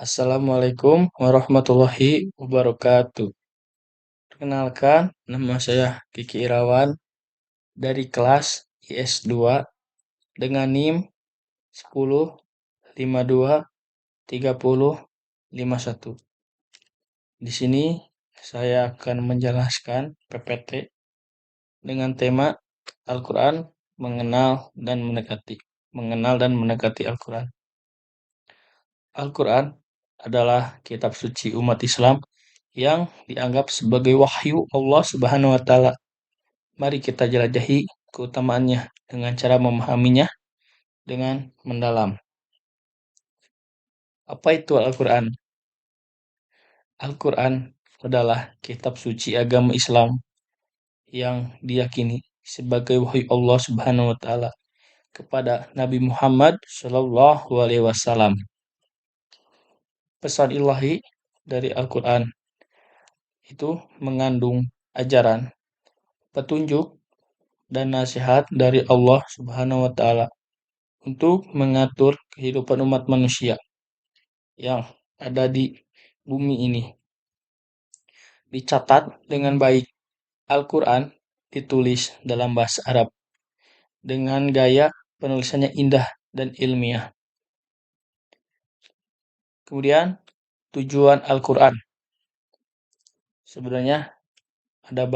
Assalamualaikum warahmatullahi wabarakatuh. Perkenalkan, nama saya Kiki Irawan dari kelas IS2 dengan NIM 10 52 30 51. Di sini saya akan menjelaskan PPT dengan tema Al-Quran mengenal dan mendekati Al-Quran. Al-Quran adalah kitab suci umat Islam yang dianggap sebagai wahyu Allah Subhanahu wa taala. Mari kita jelajahi keutamaannya dengan cara memahaminya dengan mendalam. Apa itu Al-Quran? Al-Quran adalah kitab suci agama Islam yang diyakini sebagai wahyu Allah Subhanahu wa taala kepada Nabi Muhammad Shallallahu alaihi wasallam. Pesan ilahi dari Al-Quran itu mengandung ajaran, petunjuk, dan nasihat dari Allah Subhanahu wa taala untuk mengatur kehidupan umat manusia yang ada di bumi ini. Dicatat dengan baik, Al-Quran ditulis dalam bahasa Arab dengan gaya penulisannya indah dan ilmiah. Kemudian, tujuan Al-Quran. Sebenarnya ada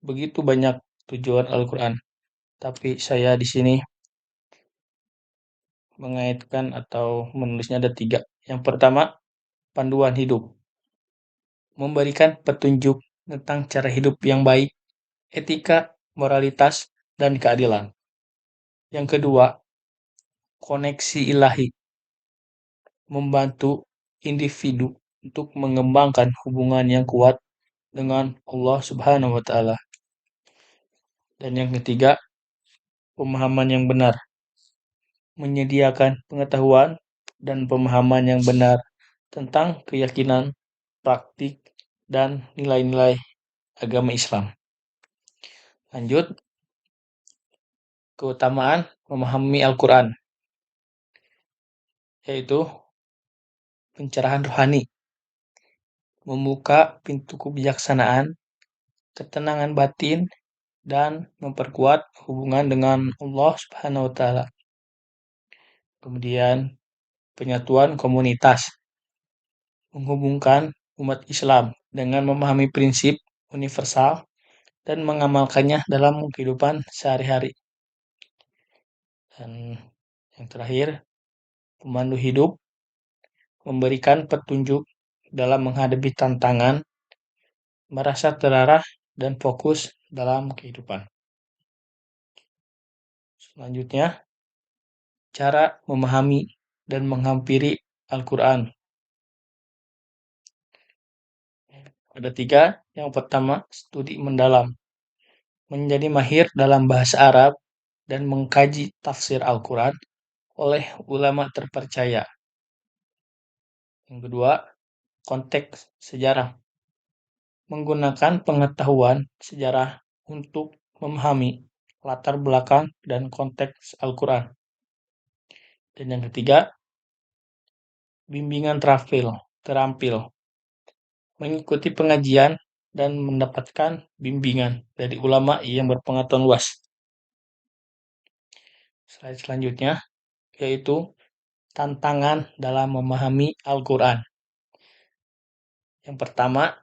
begitu banyak tujuan Al-Quran, tapi saya di sini mengaitkan atau menulisnya ada 3. Yang pertama, panduan hidup. Memberikan petunjuk tentang cara hidup yang baik, etika, moralitas, dan keadilan. Yang kedua, koneksi ilahi. Membantu individu untuk mengembangkan hubungan yang kuat dengan Allah Subhanahu wa taala. Dan yang ketiga, pemahaman yang benar. Menyediakan pengetahuan dan pemahaman yang benar tentang keyakinan, praktik, dan nilai-nilai agama Islam. Lanjut, keutamaan memahami Al-Quran, yaitu pencerahan rohani, membuka pintu kebijaksanaan, ketenangan batin, dan memperkuat hubungan dengan Allah Subhanahu wa taala. Kemudian penyatuan komunitas, menghubungkan umat Islam dengan memahami prinsip universal dan mengamalkannya dalam kehidupan sehari-hari. Dan yang terakhir, pemandu hidup, memberikan petunjuk dalam menghadapi tantangan, merasa terarah dan fokus dalam kehidupan. Selanjutnya, cara memahami dan menghampiri Al-Quran. Ada 3. Yang pertama, studi mendalam. Menjadi mahir dalam bahasa Arab dan mengkaji tafsir Al-Quran oleh ulama terpercaya. Yang kedua, konteks sejarah. Menggunakan pengetahuan sejarah untuk memahami latar belakang dan konteks Al-Quran. Dan yang ketiga, bimbingan terampil. Mengikuti pengajian dan mendapatkan bimbingan dari ulama yang berpengetahuan luas. Slide selanjutnya yaitu tantangan dalam memahami Al-Quran. Yang pertama,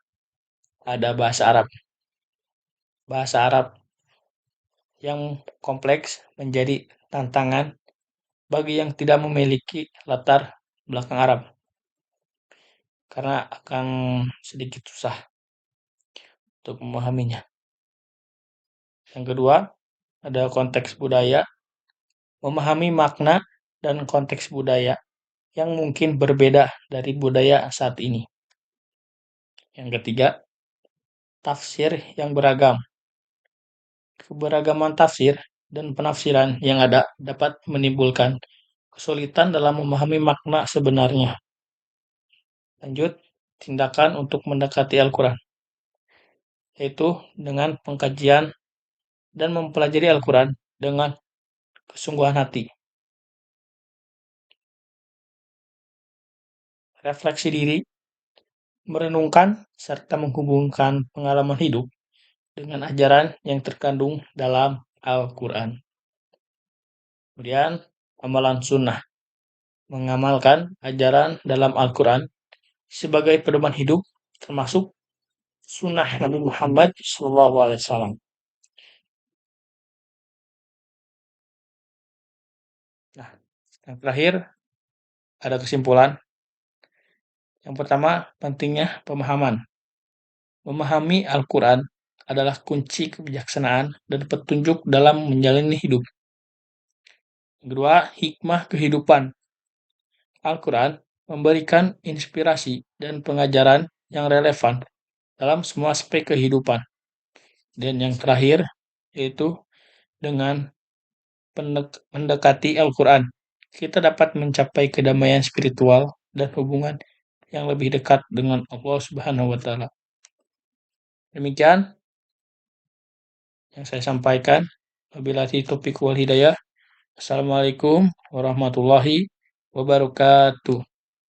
ada bahasa Arab. Bahasa Arab yang kompleks menjadi tantangan bagi yang tidak memiliki latar belakang Arab, karena akan sedikit susah untuk memahaminya. Yang kedua, ada konteks budaya. Memahami makna dan konteks budaya yang mungkin berbeda dari budaya saat ini. Yang ketiga, tafsir yang beragam. Keberagaman tafsir dan penafsiran yang ada dapat menimbulkan kesulitan dalam memahami makna sebenarnya. Lanjut, tindakan untuk mendekati Al-Quran, yaitu dengan pengkajian dan mempelajari Al-Quran dengan kesungguhan hati. refleksi diri, merenungkan, serta menghubungkan pengalaman hidup dengan ajaran yang terkandung dalam Al-Quran. Kemudian, amalan sunnah, mengamalkan ajaran dalam Al-Quran sebagai pedoman hidup, termasuk sunnah Nabi Muhammad SAW. Nah, yang terakhir ada kesimpulan. Yang pertama, pentingnya pemahaman. Memahami Al-Quran adalah kunci kebijaksanaan dan petunjuk dalam menjalani hidup. Yang kedua, hikmah kehidupan. Al-Quran memberikan inspirasi dan pengajaran yang relevan dalam semua aspek kehidupan. Dan yang terakhir, yaitu dengan mendekati Al-Quran, kita dapat mencapai kedamaian spiritual dan hubungan yang lebih dekat dengan Allah Subhanahu wa Ta'ala. Demikian yang saya sampaikan. Wabillahi taufiq wal hidayah. Assalamualaikum warahmatullahi wabarakatuh.